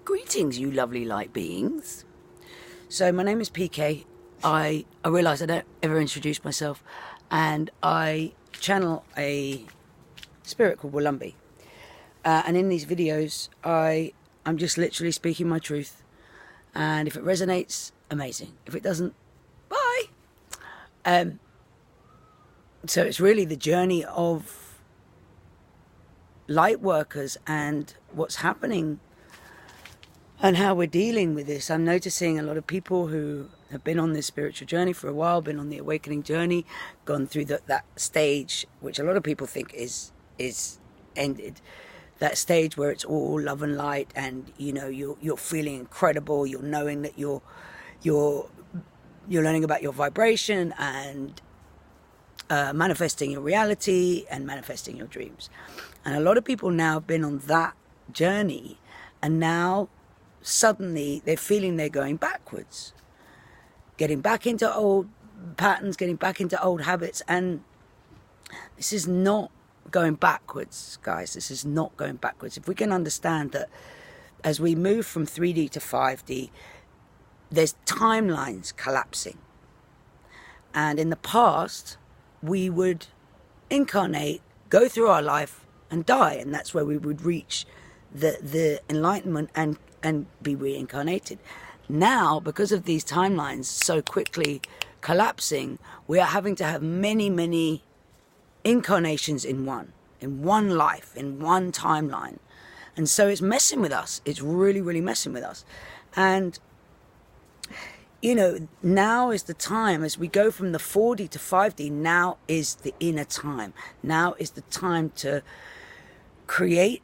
Greetings, you lovely light beings. So my name is PK. I realise I don't ever introduce myself, and I channel a spirit called Wolambe. And in these videos, I'm just literally speaking my truth. And if it resonates, amazing. If it doesn't, bye. So it's really the journey of light workers and what's happening and how we're dealing with this. I'm noticing a lot of people who have been on this spiritual journey for a while, been on the awakening journey, gone through that stage, which a lot of people think is ended. That stage where it's all love and light, and you know you're feeling incredible. You're knowing that you're learning about your vibration and manifesting your reality and manifesting your dreams. And a lot of people now have been on that journey, and now suddenly they're feeling they're going backwards, getting back into old patterns, getting back into old habits. And this is not going backwards, guys. This is not going backwards. If we can understand that as we move from 3D to 5D, there's timelines collapsing. And in the past, we would incarnate, go through our life and die. And that's where we would reach the enlightenment and be reincarnated. Now, because of these timelines so quickly collapsing, we are having to have many incarnations in one life, in one timeline. And so it's messing with us. It's really messing with us. And you know, now is the time, as we go from the 4D to 5D, now is the inner time. Now is the time to create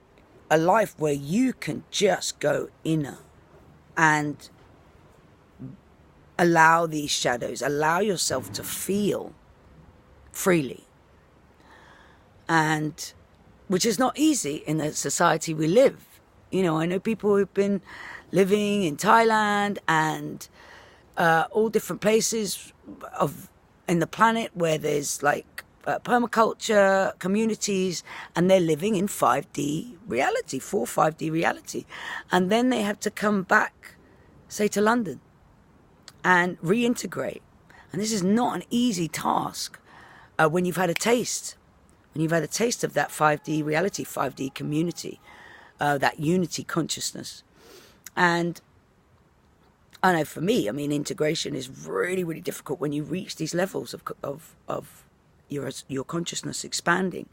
a life where you can just go inner and allow these shadows, allow yourself to feel freely. And which is not easy in the society we live. You know, I know people who've been living in Thailand and all different places in the planet where there's like permaculture communities, and they're living in 5D reality, 5D reality. And then they have to come back, say, to London and reintegrate. And this is not an easy task when you've had a taste. When you've had a taste of that 5D reality, 5D community, that unity consciousness. And I know for me, I mean, integration is really difficult when you reach these levels of your consciousness expanding.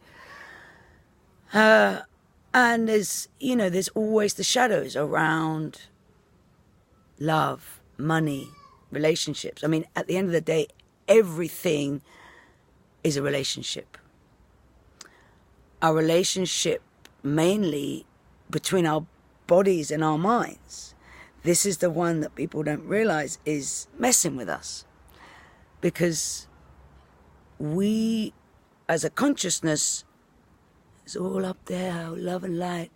And there's always the shadows around love, money, relationships. I mean, at the end of the day, everything is a relationship. Our relationship mainly between our bodies and our minds. This is the one that people don't realize is messing with us. Because we, as a consciousness, is all up there, love and light.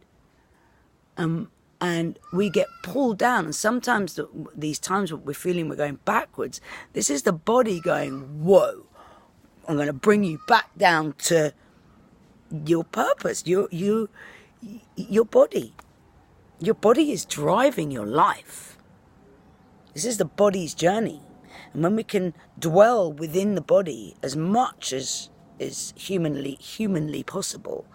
And we get pulled down. And sometimes these times when we're feeling we're going backwards, this is the body going, whoa, I'm going to bring you back down to your purpose, your body. Your body is driving your life. This is the body's journey. And when we can dwell within the body as much as is humanly possible,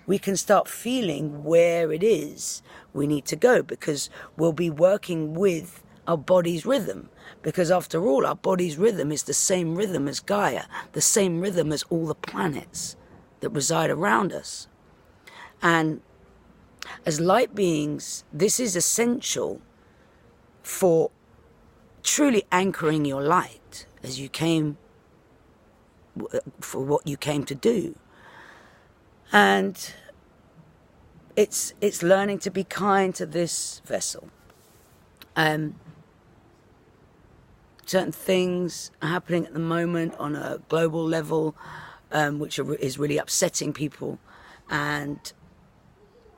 we can start feeling where it is we need to go, because we'll be working with our body's rhythm. Because after all, our body's rhythm is the same rhythm as Gaia, the same rhythm as all the planets that reside around us. And as light beings, this is essential for truly anchoring your light as you came, for what you came to do. And it's learning to be kind to this vessel. Certain things are happening at the moment on a global level, which is really upsetting people. And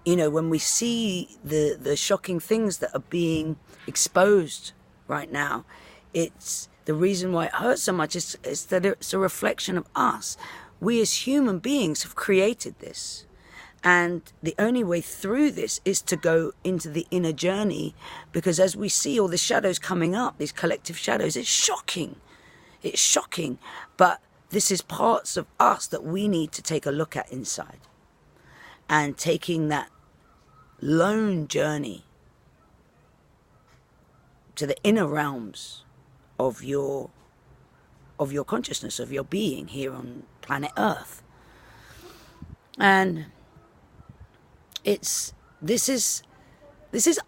you know, when we see the shocking things that are being exposed right now, it's the reason why it hurts so much is that it's a reflection of us. We as human beings have created this. And the only way through this is to go into the inner journey, because as we see all the shadows coming up, these collective shadows, it's shocking. It's shocking. But this is parts of us that we need to take a look at inside. And taking that lone journey to the inner realms of your consciousness, of your being here on planet Earth. And this is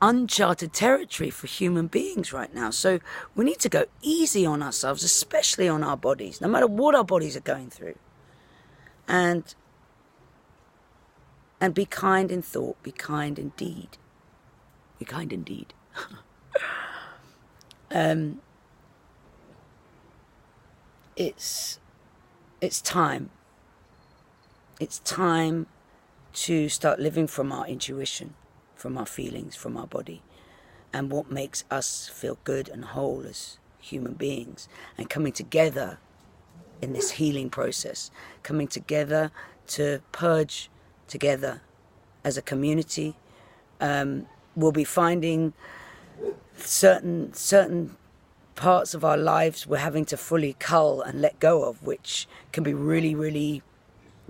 uncharted territory for human beings right now. So we need to go easy on ourselves, especially on our bodies, no matter what our bodies are going through. And be kind in thought, be kind in deed. Be kind in deed. It's time. It's time to start living from our intuition, from our feelings, from our body, and what makes us feel good and whole as human beings, and coming together in this healing process, coming together to purge together as a community. We'll be finding certain parts of our lives we're having to fully cull and let go of, which can be really, really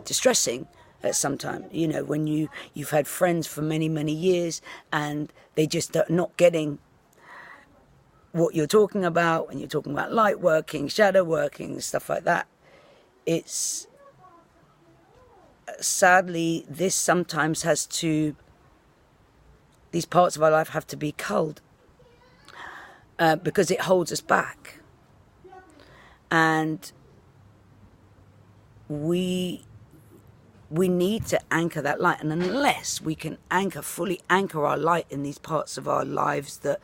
distressing at some time. You know, when you've had friends for many, many years and they just are not getting what you're talking about when you're talking about light working, shadow working, stuff like that. It's sadly, this sometimes these parts of our life have to be culled because it holds us back. And we need to anchor that light. And unless we can fully anchor our light in these parts of our lives that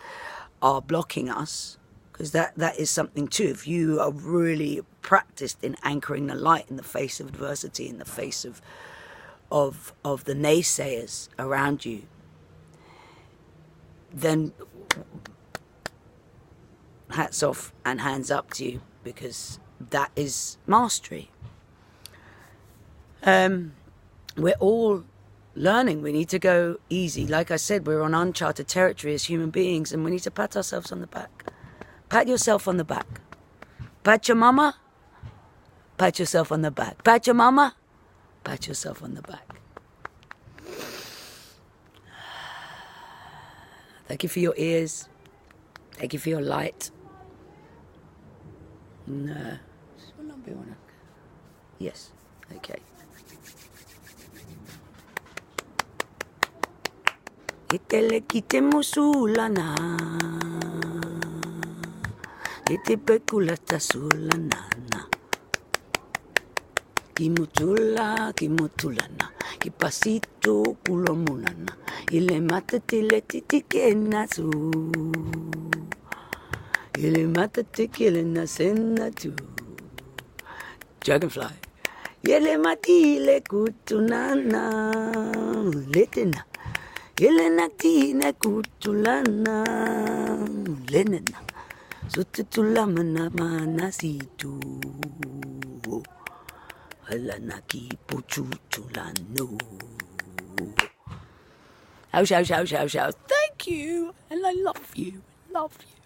are blocking us, because that is something too. If you are really practiced in anchoring the light in the face of adversity, in the face of the naysayers around you, then hats off and hands up to you, because that is mastery. We're all learning. We need to go easy. Like I said, we're on uncharted territory as human beings, and we need to pat ourselves on the back. Pat yourself on the back. Pacha Mama, pat yourself on the back. Pacha Mama, pat yourself on the back. Thank you for your ears. Thank you for your light. No. Yes. Okay. Itele kite musulana. Ite pekulata sulanana. Kimutulana. Kipasito kulomunana. Ile matatile titikena su. Ile matatile na sena tu. Dragonfly. Yele matile kutunana. Letena. Yele natina kutulana. Lenena. Sututulamana manasitu. Alanaki puchutulano. Ouch. Thank you. And I love you. Love you.